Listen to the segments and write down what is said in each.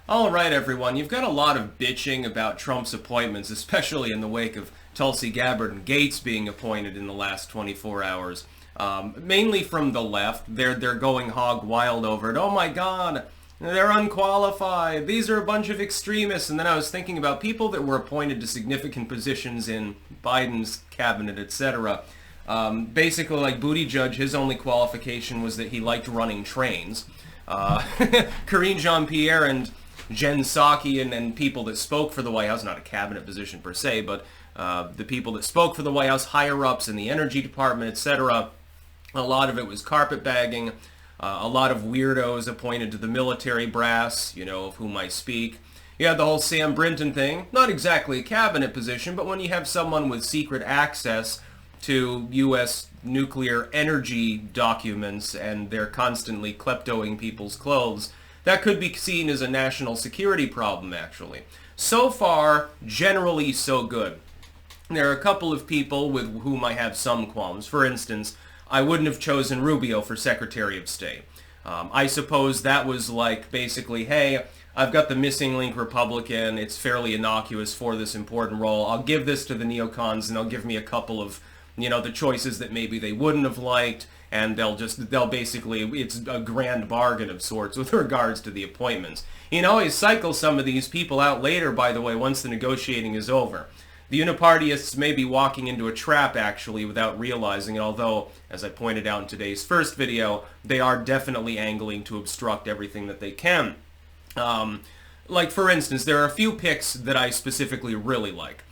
All right, everyone, you've got a lot of bitching about Trump's appointments, especially in the wake of Tulsi Gabbard and Gates being appointed in the last 24 hours. Mainly from the left. They're going hog wild over it. Oh my God, they're unqualified. These are a bunch of extremists. And then I was thinking about people that were appointed to significant positions in Biden's cabinet, etc. Basically, like Buttigieg, his only qualification was that he liked running trains. Karine Jean-Pierre and Jen Psaki and people that spoke for the White House, not a cabinet position per se, but the people that spoke for the White House, higher-ups in the Energy Department, etc., a lot of it was carpetbagging. A lot of weirdos appointed to the military brass, you know, of whom I speak. You had the whole Sam Brinton thing, not exactly a cabinet position, but when you have someone with secret access to U.S. nuclear energy documents and they're constantly kleptoing people's clothes, that could be seen as a national security problem, actually. So far, generally so good. There are a couple of people with whom I have some qualms. For instance, I wouldn't have chosen Rubio for Secretary of State. I suppose that was like basically, hey, I've got the missing link Republican. It's fairly innocuous for this important role. I'll give this to the neocons and they'll give me a couple of, you know, the choices that maybe they wouldn't have liked. And they'll basically, it's a grand bargain of sorts with regards to the appointments. You can always cycle some of these people out later, by the way, once the negotiating is over. The Unipartyists may be walking into a trap, actually, without realizing it, although, as I pointed out in today's first video, they are definitely angling to obstruct everything that they can. Like, for instance, there are a few picks that I specifically really like.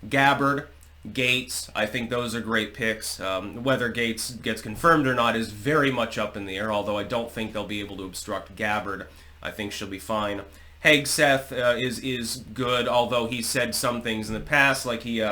Gabbard, Gates, I think those are great picks. Whether Gates gets confirmed or not is very much up in the air, although I don't think they'll be able to obstruct Gabbard. I think she'll be fine. Hegseth is good, although he said some things in the past, like he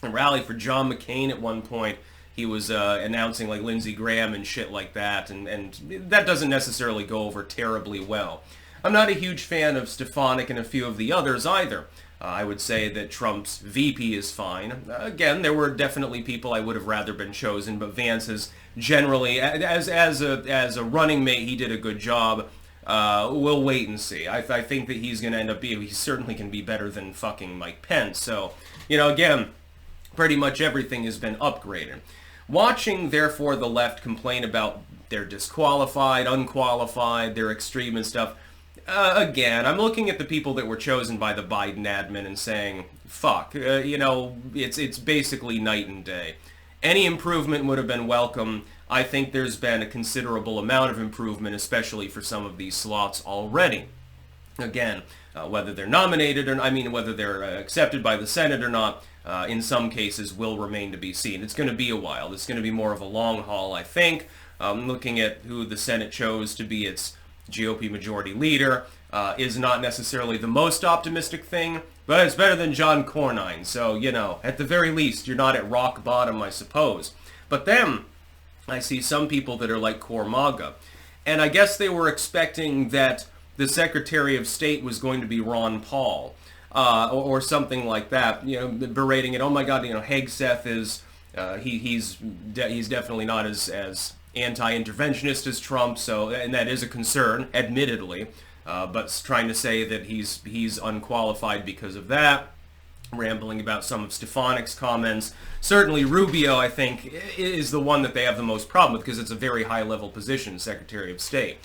rallied for John McCain at one point. He was announcing like Lindsey Graham and shit like that, and that doesn't necessarily go over terribly well. I'm not a huge fan of Stefanik and a few of the others either. I would say that Trump's VP is fine. Again, there were definitely people I would have rather been chosen, but Vance is generally, as a running mate, he did a good job. We'll wait and see. I think that he's going to end up being, he certainly can be better than fucking Mike Pence. So, you know, again, pretty much everything has been upgraded. Watching, therefore, the left complain about they're disqualified, unqualified, they're extreme and stuff. Again, I'm looking at the people that were chosen by the Biden admin and saying, fuck, you know, it's basically night and day. Any improvement would have been welcome. I think there's been a considerable amount of improvement, especially for some of these slots already. Again, whether they're nominated or, whether they're accepted by the Senate or not, in some cases will remain to be seen. It's going to be a while. It's going to be more of a long haul, I think. Looking at who the Senate chose to be its GOP majority leader is not necessarily the most optimistic thing, but it's better than John Cornyn. So, you know, at the very least, you're not at rock bottom, I suppose. But then I see some people that are like core MAGA. And I guess they were expecting that the Secretary of State was going to be Ron Paul or something like that, you know, berating it. Oh my God, you know, Hegseth is, he's definitely not as anti-interventionist as Trump, so, and that is a concern, admittedly, but trying to say that he's unqualified because of that. Rambling about some of Stefanik's comments. Certainly Rubio, I think, is the one that they have the most problem with because it's a very high-level position, Secretary of State.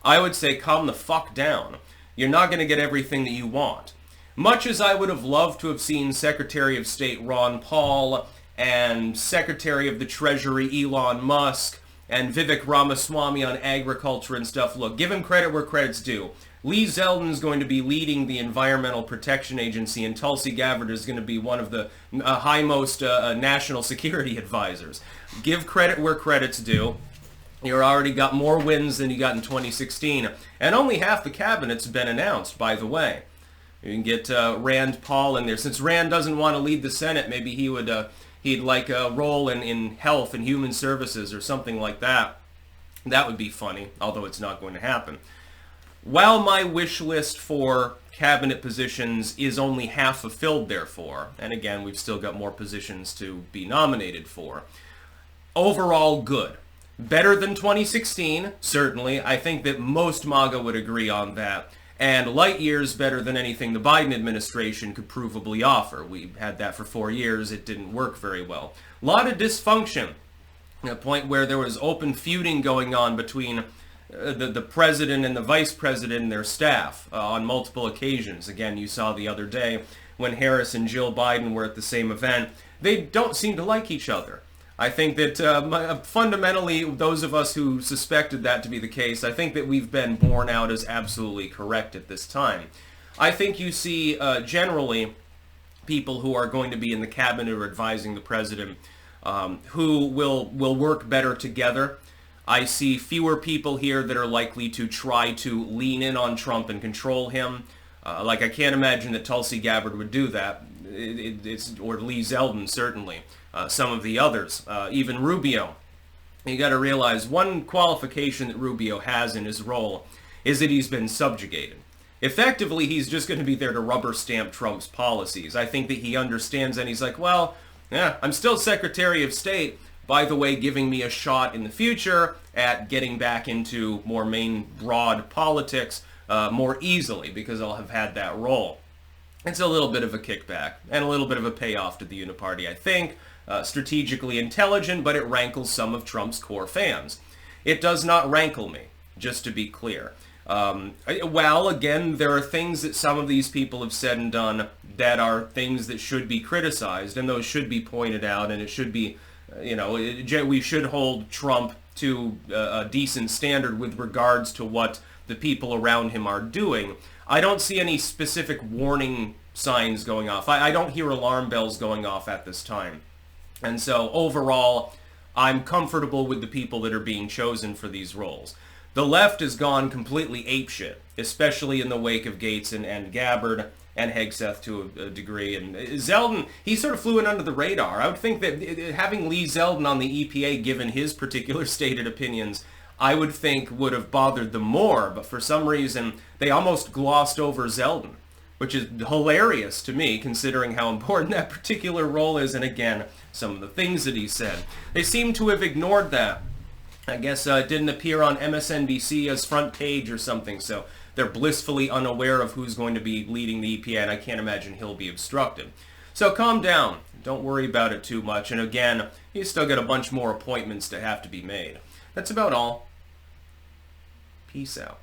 I would say calm the fuck down. You're not going to get everything that you want. Much as I would have loved to have seen Secretary of State Ron Paul and Secretary of the Treasury Elon Musk and Vivek Ramaswamy on agriculture and stuff, look, give him credit where credit's due. Lee Zeldin's going to be leading the Environmental Protection Agency, and Tulsi Gabbard is going to be one of the high-most national security advisors. Give credit where credit's due. You've already got more wins than you got in 2016, and only half the cabinet's been announced, by the way. You can get Rand Paul in there. Since Rand doesn't want to lead the Senate, maybe he'd like a role in health and human services or something like that. That would be funny, although it's not going to happen. While my wish list for cabinet positions is only half fulfilled, therefore, and again, we've still got more positions to be nominated for, overall good. Better than 2016, certainly. I think that most MAGA would agree on that. and light years better than anything the Biden administration could provably offer. We had that for 4 years. It didn't work very well. A lot of dysfunction, a point where there was open feuding going on between the president and the vice president and their staff on multiple occasions. Again, you saw the other day when Harris and Jill Biden were at the same event. They don't seem to like each other. I think that fundamentally, those of us who suspected that to be the case, I think that we've been borne out as absolutely correct at this time. I think you see generally people who are going to be in the cabinet or advising the president who will work better together. I see fewer people here that are likely to try to lean in on Trump and control him. I can't imagine that Tulsi Gabbard would do that, or Lee Zeldin certainly. Some of the others, even Rubio. You got to realize one qualification that Rubio has in his role is that he's been subjugated. Effectively, he's just going to be there to rubber stamp Trump's policies. I think that he understands, and he's like, well, yeah, I'm still Secretary of State, by the way, giving me a shot in the future at getting back into more main broad politics more easily, because I'll have had that role. It's a little bit of a kickback and a little bit of a payoff to the Uniparty, I think. Strategically intelligent, but it rankles some of Trump's core fans. It does not rankle me, just to be clear. Well, again, there are things that some of these people have said and done that are things that should be criticized, and those should be pointed out, and it should be, we should hold Trump to a decent standard with regards to what the people around him are doing. I don't see any specific warning signs going off. I don't hear alarm bells going off at this time. And so overall, I'm comfortable with the people that are being chosen for these roles. The left has gone completely apeshit, especially in the wake of Gates and Gabbard and Hegseth to a degree. And Zeldin, he sort of flew in under the radar. I would think that having Lee Zeldin on the EPA, given his particular stated opinions, I would think would have bothered them more. But for some reason, they almost glossed over Zeldin, which is hilarious to me, considering how important that particular role is, and again, some of the things that he said. They seem to have ignored that. I guess it didn't appear on MSNBC as front page or something, so they're blissfully unaware of who's going to be leading the EPA, and I can't imagine he'll be obstructed. So calm down. Don't worry about it too much, and again, you still got a bunch more appointments to have to be made. That's about all. Peace out.